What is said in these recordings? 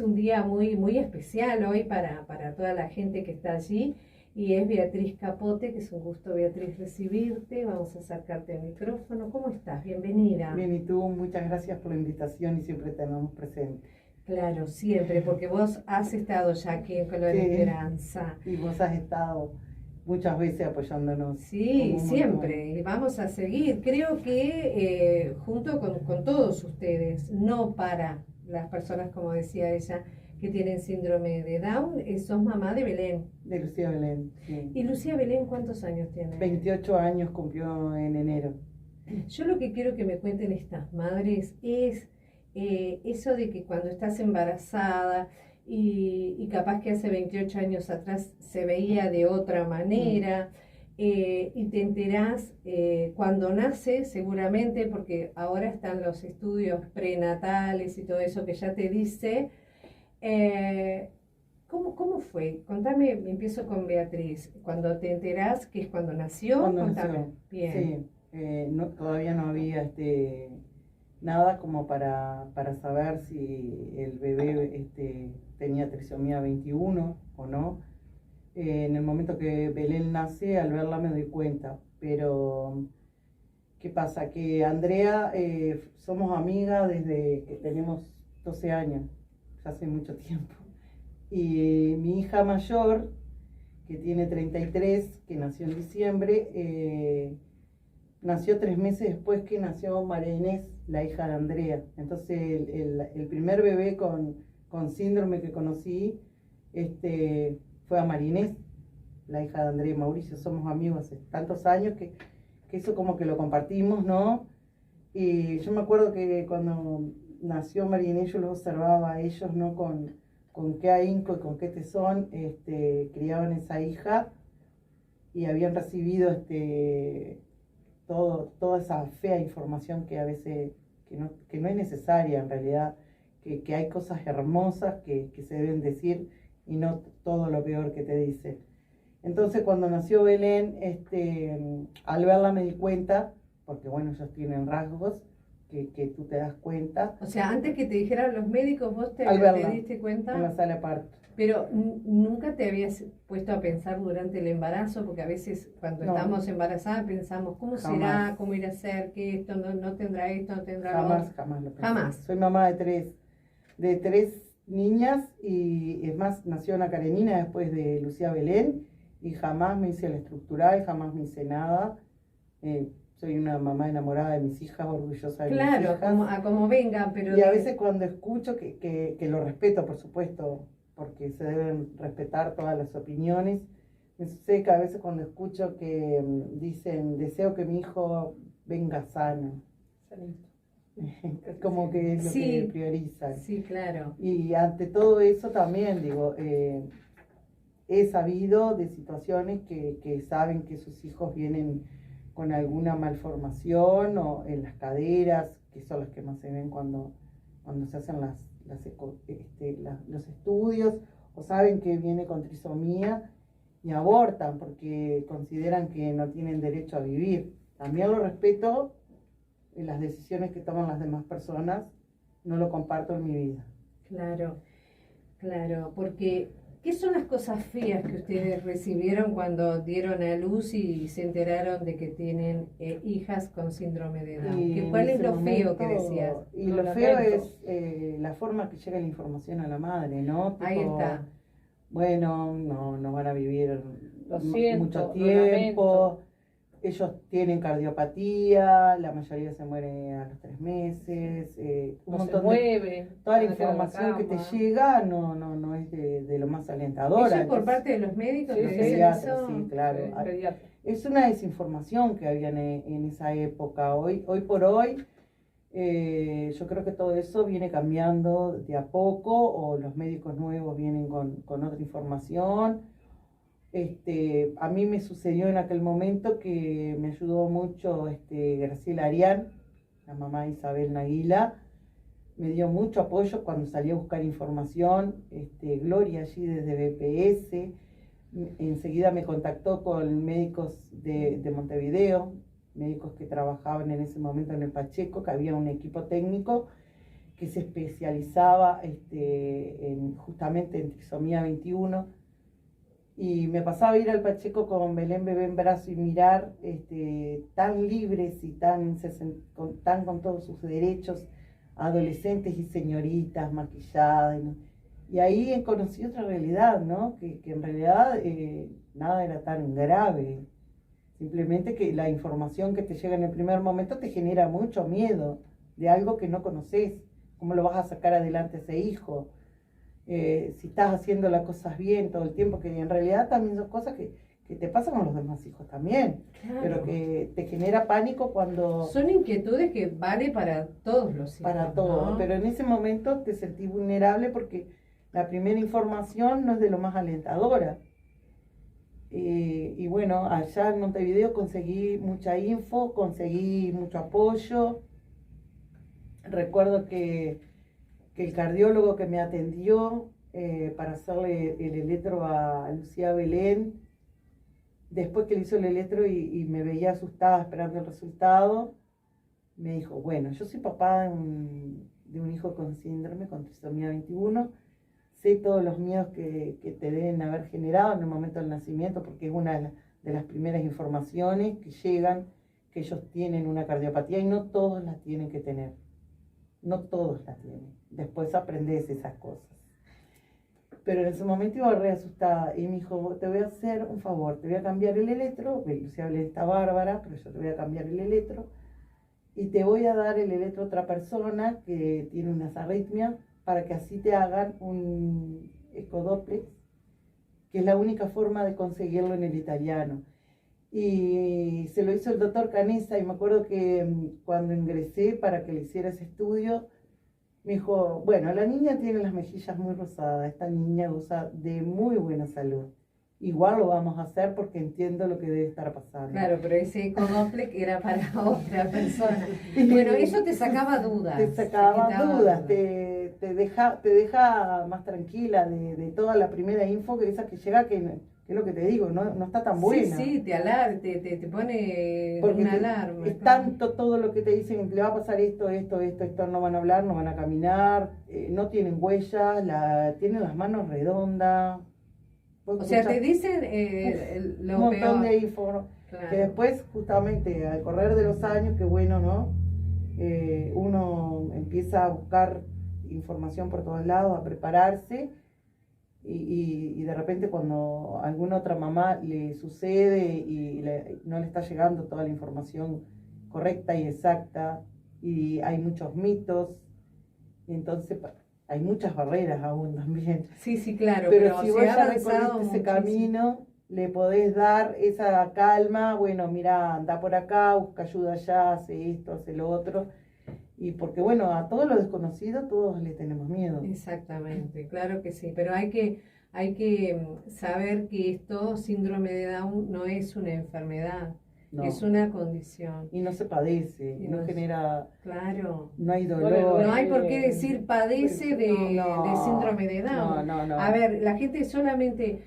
un día muy, muy especial hoy para toda la gente que está allí. Y es Beatriz Capote, que es un gusto, Beatriz, recibirte. Vamos a acercarte al micrófono. ¿Cómo estás? Bienvenida. Bien, y tú, muchas gracias por la invitación y siempre tenemos presente. Claro, siempre, porque vos has estado ya aquí en Color Esperanza. Y vos has estado muchas veces apoyándonos. Sí, siempre, y vamos a seguir. Creo que junto con todos ustedes, no para las personas, como decía ella, que tienen síndrome de Down, sos mamá de Belén. De Lucía Belén, sí. ¿Y Lucía Belén cuántos años tiene? 28 años cumplió en enero. Yo lo que quiero que me cuenten estas madres es eso de que cuando estás embarazada y capaz que hace 28 años atrás se veía de otra manera, y te enterás cuando nace seguramente, porque ahora están los estudios prenatales y todo eso que ya te dice. ¿Cómo fue? Contame, empiezo con Beatriz. Cuando te enterás, que es cuando nació, contame. Nació. Bien. Sí, todavía no había nada como para saber si el bebé tenía trisomía 21 o no. En el momento que Belén nace, al verla me doy cuenta, pero ¿qué pasa? Que Andrea, somos amigas desde que tenemos 12 años, ya hace mucho tiempo. Y mi hija mayor, que tiene 33, que nació en diciembre, nació 3 meses después que nació María Inés, la hija de Andrea. Entonces el primer bebé con síndrome que conocí fue a María Inés, la hija de Andrea y Mauricio. Somos amigos hace tantos años que eso como que lo compartimos, ¿no? Y yo me acuerdo que cuando nació María Inés yo los observaba a ellos, ¿no? Con qué ahínco y con qué tesón criaban esa hija y habían recibido toda esa fea información que a veces que no es necesaria en realidad, que hay cosas hermosas que se deben decir y no todo lo peor que te dicen. Entonces cuando nació Belén, al verla me di cuenta, porque bueno, ellos tienen rasgos que tú te das cuenta. O sea, antes que te dijeran los médicos, vos te diste cuenta. En la sala de parto. Pero nunca te habías puesto a pensar durante el embarazo, porque a veces cuando estamos embarazadas pensamos, ¿cómo será? ¿Cómo irá a ser? ¿Que esto no tendrá esto? ¿No tendrá lo otro? Jamás lo pensé. Jamás. Soy mamá de tres niñas y es más, nació Ana Karenina después de Lucía Belén y jamás me hice la estructural, jamás me hice nada. Soy una mamá enamorada de mis hijas, orgullosa de mis hijas. Claro, como venga, pero... Y a veces cuando escucho, que lo respeto, por supuesto, porque se deben respetar todas las opiniones, me sucede que a veces cuando escucho que dicen, deseo que mi hijo venga sano. Como que es lo que priorizan. Sí, claro. Y ante todo eso también, digo, he sabido de situaciones que saben que sus hijos vienen con alguna malformación o en las caderas, que son las que más se ven cuando se hacen los estudios, o saben que viene con trisomía y abortan porque consideran que no tienen derecho a vivir. También lo respeto en las decisiones que toman las demás personas, no lo comparto en mi vida. Claro, porque ¿qué son las cosas feas que ustedes recibieron cuando dieron a luz y se enteraron de que tienen hijas con síndrome de Down? ¿Cuál es lo feo que decías? Y lo feo es la forma que llega la información a la madre, ¿no? Ahí está. Bueno, no van a vivir mucho tiempo. Lamento. Ellos tienen cardiopatía, la mayoría se muere a los 3 meses. Un montón de... Toda la información que te llega no es de lo más alentadora. ¿Eso es por parte de los médicos? Sí, sí, claro. Es una desinformación que había en esa época. Hoy por hoy, yo creo que todo eso viene cambiando de a poco, o los médicos nuevos vienen con otra información. A mí me sucedió en aquel momento que me ayudó mucho Graciela Arián, la mamá de Isabel Naguila, me dio mucho apoyo cuando salí a buscar información. Gloria allí desde BPS, enseguida me contactó con médicos de Montevideo, médicos que trabajaban en ese momento en el Pacheco, que había un equipo técnico que se especializaba justamente en trisomía 21. Y me pasaba a ir al Pacheco con Belén bebé en brazo y mirar tan libres y con todos sus derechos, adolescentes y señoritas maquilladas. ¿No? Y ahí conocí otra realidad, ¿no? Que en realidad nada era tan grave. Simplemente que la información que te llega en el primer momento te genera mucho miedo de algo que no conoces. ¿Cómo lo vas a sacar adelante a ese hijo? Si estás haciendo las cosas bien todo el tiempo, que en realidad también son cosas que te pasan con los demás hijos también, Claro. pero que te genera pánico cuando... Son inquietudes que vale para todos los hijos, Para todo, ¿no? pero en ese momento te sentís vulnerable porque la primera información no es de lo más alentadora. Y bueno, allá en Montevideo conseguí mucha info, conseguí mucho apoyo. Recuerdo que el cardiólogo que me atendió para hacerle el eletro a Lucía Belén, después que le hizo el eletro y me veía asustada esperando el resultado, me dijo, bueno, yo soy papá de un hijo con síndrome, con trisomía 21, sé todos los miedos que te deben haber generado en el momento del nacimiento, porque es una de las primeras informaciones que llegan, que ellos tienen una cardiopatía y no todos la tienen que tener. No todos la tienen. Después aprendes esas cosas. Pero en ese momento iba re asustada y me dijo, te voy a hacer un favor, te voy a cambiar el eletro, Lucía Belén está bárbara, pero yo te voy a cambiar el eletro y te voy a dar el eletro a otra persona que tiene unas arritmias para que así te hagan un ecodoplex, que es la única forma de conseguirlo en el italiano. Y se lo hizo el doctor Canessa y me acuerdo que cuando ingresé para que le hiciera ese estudio, me dijo, bueno, la niña tiene las mejillas muy rosadas, esta niña goza de muy buena salud. Igual lo vamos a hacer porque entiendo lo que debe estar pasando. Claro, pero ese ecodoplex era para otra persona. Bueno, eso te sacaba dudas. Te sacaba dudas, dudas. te deja más tranquila de toda la primera info, que esa que llega, que es lo que te digo, no está tan buena. Sí, te pone Porque una alarma. Es tanto todo lo que te dicen, le va a pasar esto, no van a hablar, no van a caminar, no tienen huellas, tienen las manos redondas. O sea, te dicen un lo montón peor. de info, Claro. que después, justamente, al correr de los años, que bueno, ¿no? Uno empieza a buscar información por todos lados, a prepararse, y de repente cuando a alguna otra mamá le sucede y no le está llegando toda la información correcta y exacta, y hay muchos mitos, y entonces hay muchas barreras aún también. Sí, claro, Pero si se vos ha ya avanzado recorriste ese muchísimo. camino, le podés dar esa calma, bueno, mira, anda por acá, busca ayuda allá, hace esto, hace lo otro. Y porque bueno, a todo lo desconocido todos le tenemos miedo. Exactamente, claro que sí, pero hay que saber que esto, síndrome de Down, no es una enfermedad, No. es una condición. Y no se padece, Y no no- genera, Claro. no hay dolor. No hay por qué decir padece de síndrome de Down. No. A ver, la gente solamente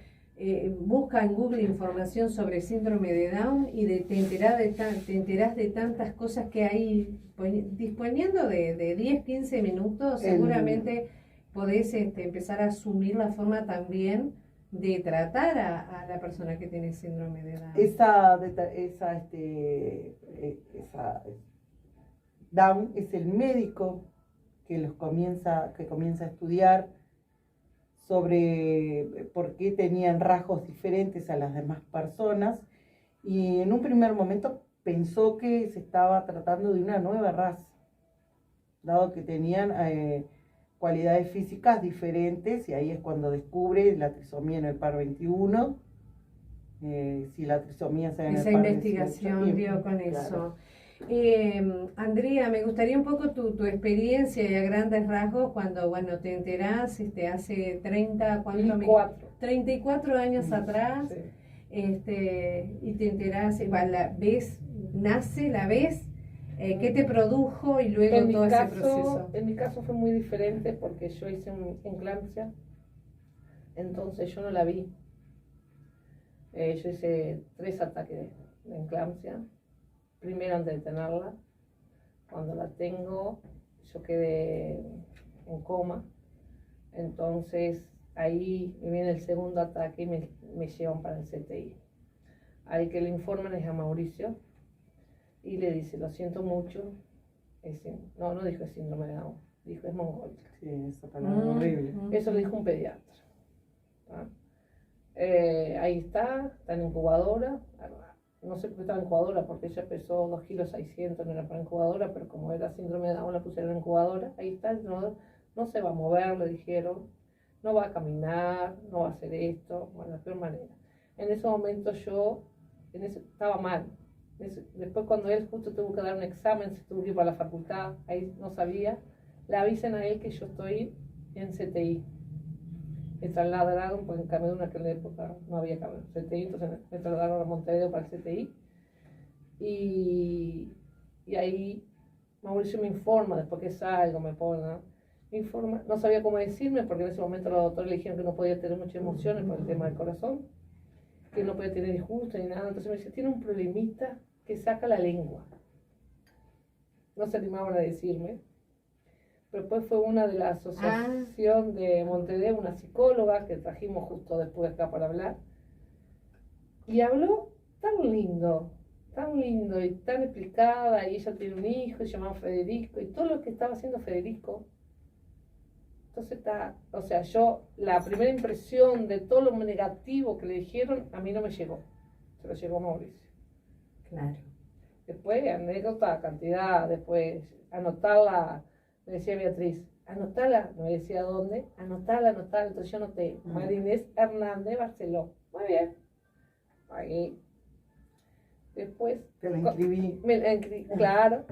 busca en Google información sobre síndrome de Down y te enterás de tantas cosas que hay. Disponiendo de 10, 15 minutos, seguramente podés empezar a asumir la forma también de tratar a la persona que tiene síndrome de Down. Esa Down es el médico que comienza a estudiar sobre por qué tenían rasgos diferentes a las demás personas, y en un primer momento pensó que se estaba tratando de una nueva raza, dado que tenían cualidades físicas diferentes, y ahí es cuando descubre la trisomía en el par 21, si la trisomía se da en el Esa par investigación 18, dio con claro. eso. Andrea, me gustaría un poco tu experiencia y a grandes rasgos cuando, bueno, te enterás hace 34 años atrás, Sí. Y te enterás, nace, la ves, ¿qué te produjo y luego todo ese proceso? En mi caso fue muy diferente porque yo hice una eclampsia, entonces yo no la vi. Yo hice 3 ataques de eclampsia. Primero antes de tenerla, cuando la tengo, yo quedé en coma. Entonces ahí me viene el segundo ataque y me llevan para el CTI. Ahí que le informan es a Mauricio y le dice, lo siento mucho, no dijo síndrome de Down, dijo es mongólica. Sí, esa palabra horrible. Eso lo dijo un pediatra. Ahí está en incubadora. No sé por qué estaba en incubadora, porque ella pesó 2 kilos 600, no era para incubadora, pero como era síndrome de Down la pusieron en incubadora. Ahí está, no se va a mover, le dijeron, no va a caminar, no va a hacer esto, bueno, de la peor manera. En ese momento yo estaba mal. Después cuando él justo tuvo que dar un examen, se tuvo que ir para la facultad, ahí no sabía, le avisan a él que yo estoy en CTI. Me trasladaron, porque en Camerún en aquella época no había CTI, entonces me trasladaron a Montevideo para el CTI. Y ahí Mauricio me informa, después que salgo, me pone, ¿no? Me informa, no sabía cómo decirme, porque en ese momento los doctores le dijeron que no podía tener muchas emociones por el tema del corazón, que no podía tener disgusto ni nada. Entonces me dice, tiene un problemita que saca la lengua. No se animaban a decirme. Pero después fue una de la asociación de Montevideo, una psicóloga que trajimos justo después acá para hablar. Y habló tan lindo y tan explicada, y ella tiene un hijo, y se llamaba Federico, y todo lo que estaba haciendo Federico. Entonces la primera impresión de todo lo negativo que le dijeron, a mí no me llegó. Se lo llegó a Mauricio. Claro. Después, anécdota, cantidad, después, anotarla, me decía Beatriz, anotala, no me decía dónde, anotala, entonces yo anoté, María Inés Hernández Barceló. Muy bien. Ahí. Después. Te la inscribí. Claro.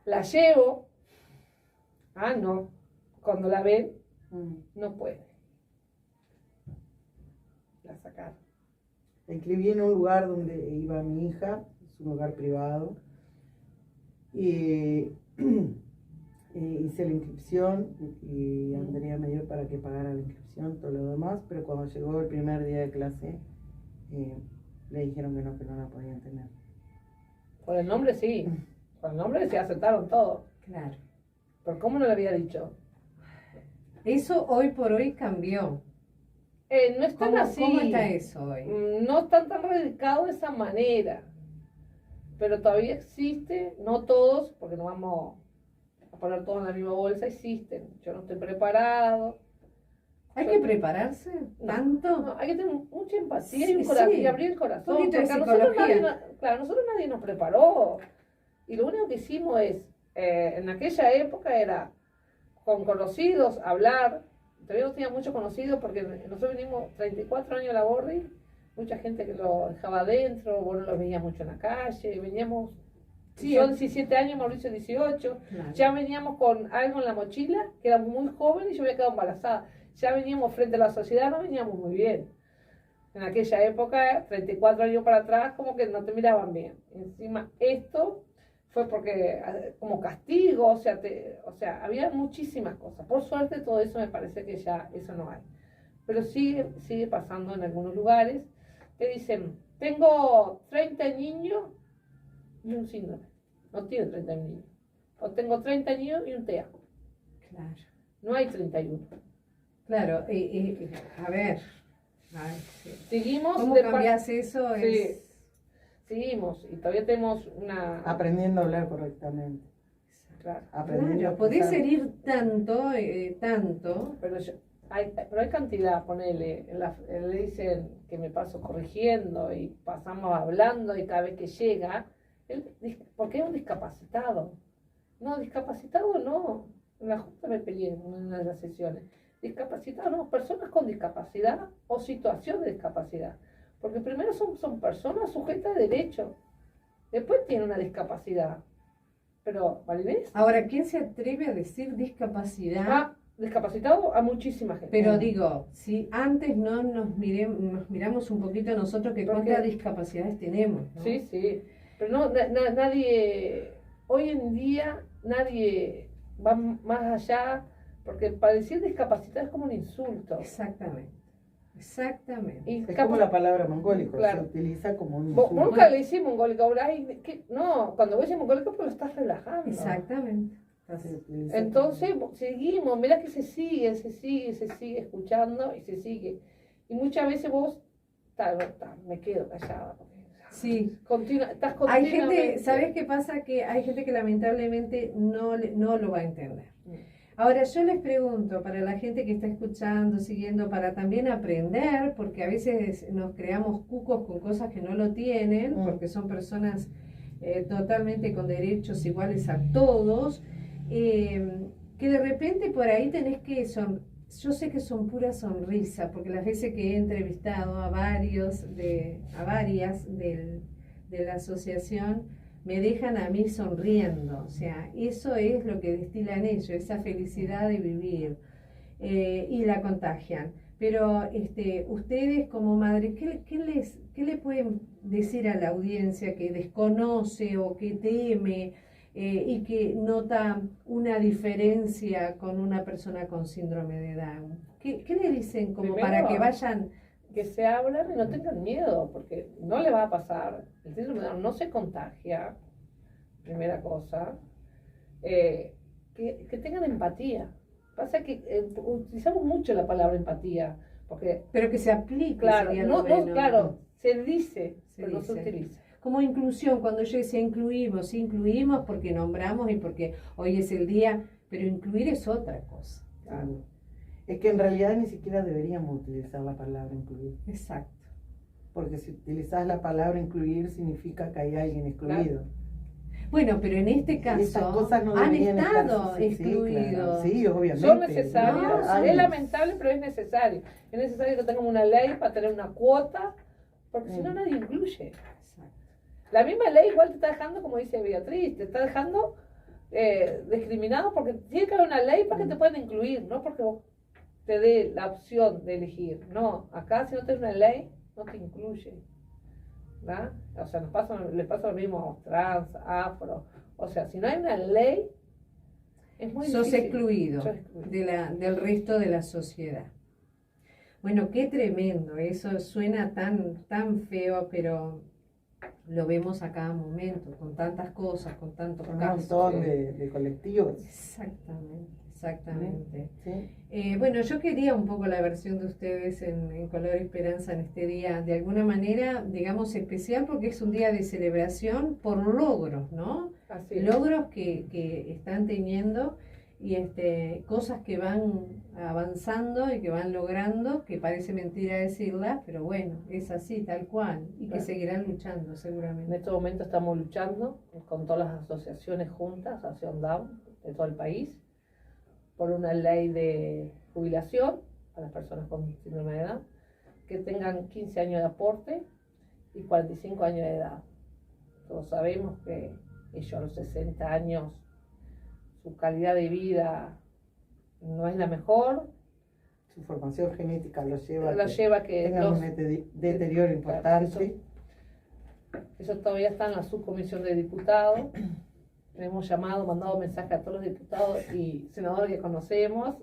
La llevo. No. Cuando la ven, no puede. La sacaron. La inscribí en un lugar donde iba mi hija, es un lugar privado. Y hice la inscripción y Andrea me dio para que pagara la inscripción, todo lo demás, pero cuando llegó el primer día de clase, le dijeron que no la podían tener. Por el nombre sí, por el nombre sí aceptaron todo. Claro. Pero ¿cómo no le había dicho? Eso hoy por hoy cambió. No es tan así. ¿Cómo está eso hoy? No están tan radicados de esa manera, pero todavía existe, no todos, porque no vamos a poner todo en la misma bolsa, existen. Yo no estoy preparado. ¿Hay que prepararse tanto? No, hay que tener mucha empatía Sí, y un corazón, sí. y abrir el corazón. Un poquito de Porque a nosotros psicología. nosotros nadie nos preparó. Y lo único que hicimos es, en aquella época era con conocidos, hablar. Todavía no tenía muchos conocidos porque nosotros venimos 34 años a la Bordi, mucha gente que lo dejaba adentro, vos no los veías mucho en la calle, veníamos, yo 17 años, Mauricio 18, Claro. ya veníamos con algo en la mochila, que era muy joven y yo había quedado embarazada, ya veníamos frente a la sociedad, no veníamos muy bien. En aquella época, 34 años para atrás, como que no te miraban bien. Encima, esto fue porque como castigo, o sea, había muchísimas cosas. Por suerte todo eso me parece que ya eso no hay. Pero sigue pasando en algunos lugares. Te dicen, tengo 30 niños y un síndrome. No tiene 30 niños. O tengo 30 niños y un TEA. Claro. No hay 31. Claro, a ver. Ay, sí. Seguimos. ¿Cómo cambias eso? Sí. Seguimos y todavía tenemos una... Aprendiendo a hablar correctamente. Claro. Aprendiendo Claro, a podés pensar. herir tanto. Pero hay cantidad, ponele, le dicen que me paso corrigiendo y pasamos hablando y cada vez que llega, porque es un discapacitado. No, discapacitado no. En la Junta me peleé en una de las sesiones. Discapacitado no, personas con discapacidad o situación de discapacidad. Porque primero son personas sujetas de derecho. Después tienen una discapacidad. Pero, ¿Marinés? Ahora, ¿quién se atreve a decir discapacidad? Discapacitado a muchísima gente. Pero digo, si antes no nos miramos un poquito nosotros que cuántas discapacidades tenemos, ¿no? Sí, sí. Pero no, nadie, hoy en día, nadie va más allá, porque para decir discapacitado es como un insulto. Exactamente. Y Es como la palabra mongólico, Claro. se utiliza como un Vos insulto. nunca le decís mongólico, ahora no, cuando vos decís mongólico, pues lo estás relajando. Exactamente. Se utiliza Entonces seguimos, mira que se sigue escuchando y se sigue. Y muchas veces vos, me quedo callada. Sí. Estás Hay continuamente. gente, ¿sabes qué pasa? Que hay gente que lamentablemente no lo va a entender. Ahora yo les pregunto, para la gente que está escuchando, siguiendo, para también aprender, porque a veces nos creamos cucos con cosas que no lo tienen, porque son personas totalmente con derechos iguales a todos, que de repente por ahí tenés que yo sé que son pura sonrisa, porque las veces que he entrevistado a varias de la asociación, me dejan a mí sonriendo, o sea, eso es lo que destilan ellos, esa felicidad de vivir, y la contagian. Pero ustedes como madres, ¿qué le pueden decir a la audiencia que desconoce o que teme y que nota una diferencia con una persona con síndrome de Down? ¿Qué le dicen como Primero, para que vayan? Que se hablan y no tengan miedo, porque no le va a pasar. El síndrome de Down no se contagia, primera cosa. Que tengan empatía. Pasa que utilizamos mucho la palabra empatía, porque Pero que se aplique. claro, sería lo bueno. claro, se dice, pero no se dice. utiliza. Como inclusión, cuando yo decía incluimos porque nombramos y porque hoy es el día, pero incluir es otra cosa. Claro. Es que en realidad ni siquiera deberíamos utilizar la palabra incluir. Exacto. Porque si utilizas la palabra incluir significa que hay alguien excluido. Claro. Bueno, pero en este caso no han estar, estado excluidos. Sí, obviamente. Son necesarios, No, es lamentable, pero es necesario. Es necesario que tengamos una ley para tener una cuota, porque si no nadie incluye. Exacto. La misma ley igual te está dejando, como dice Beatriz, te está dejando discriminado, porque tiene que haber una ley para que te puedan incluir, no porque vos te dé la opción de elegir. No, acá si no tienes una ley, no te incluye. ¿verdad? O sea, les pasa lo mismo a los trans, afro. O sea, si no hay una ley, es muy Sos difícil. excluido Sos excluido. del resto de la sociedad. Bueno, qué tremendo, eso suena tan feo, pero lo vemos a cada momento, con tantas cosas, con tantos Un casos. montón de colectivos. Exactamente. Sí. Bueno, yo quería un poco la versión de ustedes en Color Esperanza en este día, de alguna manera, digamos, especial, porque es un día de celebración por logros, ¿no? Así es. Logros que están teniendo y cosas que van avanzando y que van logrando, que parece mentira decirlas, pero bueno, es así, tal cual, y que Claro. seguirán luchando En seguramente. este momento estamos luchando con todas las asociaciones juntas, Asociación Down, de todo el país, por una ley de jubilación a las personas con síndrome de Down, que tengan 15 años de aporte y 45 años de edad. Todos sabemos que ellos a los 60 años, su calidad de vida no es la mejor, Su formación genética lo lleva lleva que tengan un deterioro importante. Eso todavía está en la subcomisión de diputados. Hemos mandado mensaje a todos los diputados y senadores que conocemos,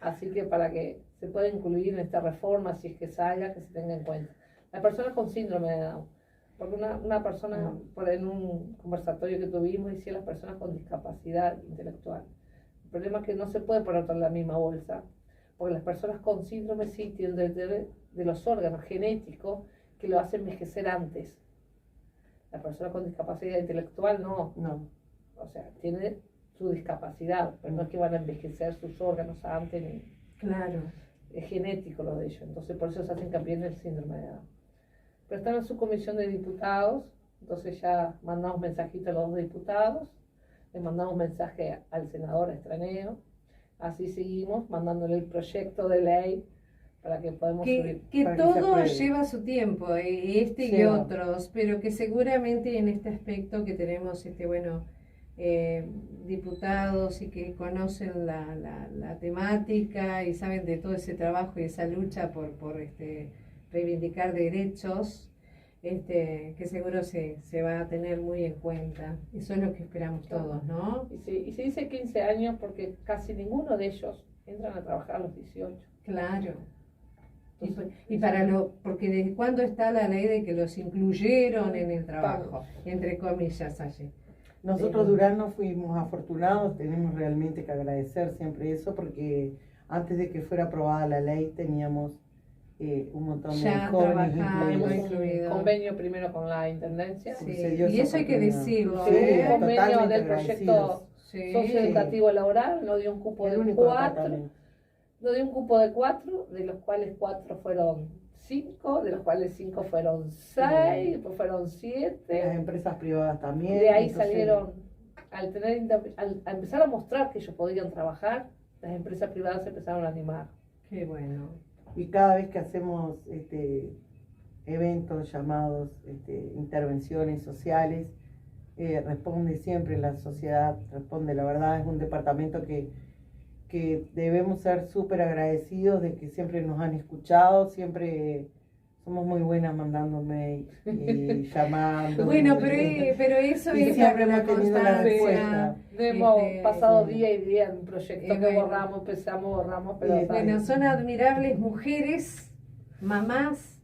así que para que se pueda incluir en esta reforma, si es que salga, que se tenga en cuenta. Las personas con síndrome de Down, porque una persona en un conversatorio que tuvimos decía las personas con discapacidad intelectual. El problema es que no se puede poner toda en la misma bolsa, porque las personas con síndrome sí tienen de los órganos genéticos que lo hacen envejecer antes. La persona con discapacidad intelectual no. O sea, tiene su discapacidad, pero no es que van a envejecer sus órganos antes, ni Claro. es genético lo de ellos. Entonces, por eso se hacen hincapié en el síndrome de Down. Pero están en su comisión de diputados, entonces ya mandamos mensajito a los dos diputados, le mandamos mensaje al senador Estraneo, así seguimos mandándole el proyecto de ley para que podamos subir. Que para que se todo apruebe. lleva su tiempo, y Sí. otros, pero que seguramente en este aspecto que tenemos, diputados y que conocen la temática y saben de todo ese trabajo y esa lucha por reivindicar derechos, que seguro se va a tener muy en cuenta. Eso es lo que esperamos todos, ¿no? Y se dice 15 años porque casi ninguno de ellos entran a trabajar a los 18. Claro. Entonces, Porque desde cuándo está la ley de que los incluyeron en el trabajo, entre comillas allí. Nosotros Durano fuimos afortunados, tenemos realmente que agradecer siempre eso, porque antes de que fuera aprobada la ley teníamos un montón de Ya jóvenes trabajando, incluidos. incluido. Convenio primero con la Intendencia. Sí, Se dio y esa eso hay que oportunidad. decirlo, Sí, Sí, un convenio totalmente del proyecto agradecidos. Sí. socioeducativo laboral, nos dio un cupo El de único 4, departamento. nos dio un cupo de 4, de los cuales 4 fueron 5, de los cuales 5 fueron 6, después fueron Las 7. empresas privadas también. De ahí entonces, salieron, al empezar a mostrar que ellos podían trabajar, las empresas privadas se empezaron a animar. Qué bueno. Y cada vez que hacemos eventos, llamados, intervenciones sociales, responde siempre la sociedad, responde. La verdad es un departamento que debemos ser súper agradecidos de que siempre nos han escuchado, siempre somos muy buenas mandando mail y llamando. Bueno, pero eso Y es siempre la hemos tenido la constancia. respuesta. Hemos pasado sí. día y día en un proyecto que bueno. borramos, empezamos, borramos, pero Sí, Bueno, son admirables mujeres, mamás,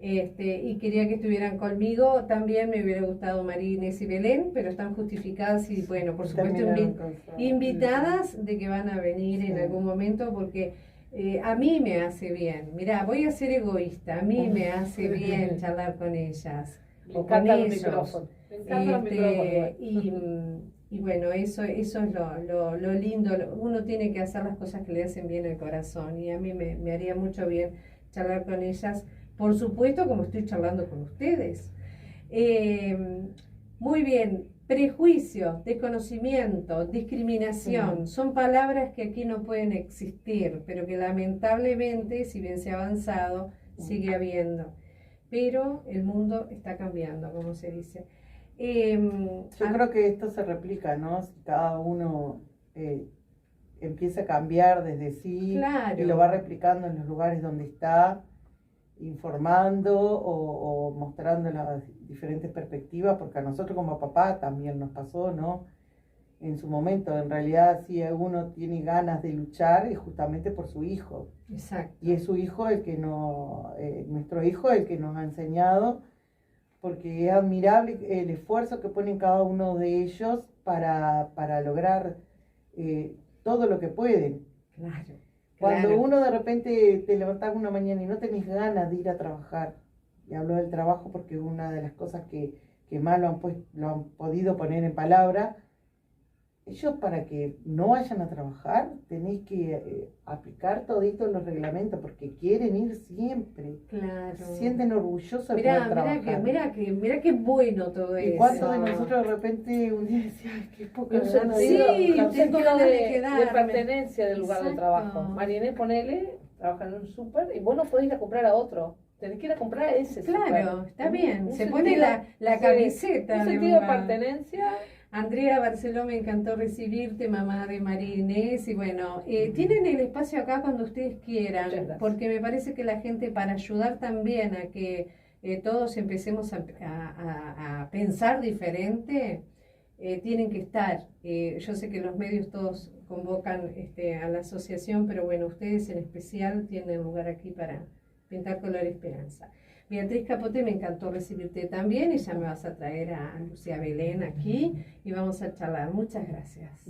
y quería que estuvieran conmigo. También me hubiera gustado María Inés y Belén, pero están justificadas y bueno, por supuesto Terminaron con su- invitadas de que van a venir en Sí. algún momento porque a mí me hace bien. Mirá, voy a ser eguista, a mí me hace bien charlar con ellas. me O con encantan los ellos. micrófonos. Me encantan los micrófonos. Y bueno, eso es lo lindo. Uno tiene que hacer las cosas que le hacen bien al corazón y a mí me haría mucho bien charlar con ellas, por supuesto, como estoy charlando con ustedes. Muy bien, prejuicio, desconocimiento, discriminación, son palabras que aquí no pueden existir, pero que lamentablemente, si bien se ha avanzado, sigue habiendo. Pero el mundo está cambiando, como se dice. Yo creo que esto se replica, ¿no? Si cada uno empieza a cambiar desde sí Claro. y lo va replicando en los lugares donde está, informando o mostrando las diferentes perspectivas, porque a nosotros como papá también nos pasó, ¿no? En su momento, en realidad, si uno tiene ganas de luchar es justamente por su hijo. Exacto. Y es su hijo el que nuestro hijo el que nos ha enseñado, porque es admirable el esfuerzo que ponen cada uno de ellos para lograr todo lo que pueden. Claro. Cuando claro. uno de repente te levantás una mañana y no tenés ganas de ir a trabajar, y hablo del trabajo porque es una de las cosas que más lo han podido poner en palabra, ellos para que no vayan a trabajar tenés que aplicar toditos los reglamentos porque quieren ir siempre. Claro. Se sienten orgullosos de poder trabajar. Mirá qué bueno todo ¿Y eso. cuántos de nosotros de repente un día decían, ay, qué poca Un ganas de Sí, ir a sentido, trabajar"? un sentido tengo ganas de de quedarme. pertenencia del lugar de Exacto. trabajo. Marinés, ponele, trabaja en un súper y vos no podés ir a comprar a otro. Tenés que ir a comprar a ese súper. Claro, está bien. Un Se sentido- pone la sí, camiseta. Un de sentido de lugar. pertenencia. Andrea Barceló, me encantó recibirte, mamá de María Inés. Y bueno, tienen el espacio acá cuando ustedes quieran, Muchas gracias. porque me parece que la gente, para ayudar también a que todos empecemos a pensar diferente, tienen que estar. Yo sé que los medios todos convocan a la asociación, pero bueno, ustedes en especial tienen lugar aquí para pintar color esperanza. Beatriz Capote, me encantó recibirte también y ya me vas a traer a Lucía Belén aquí y vamos a charlar. Muchas gracias.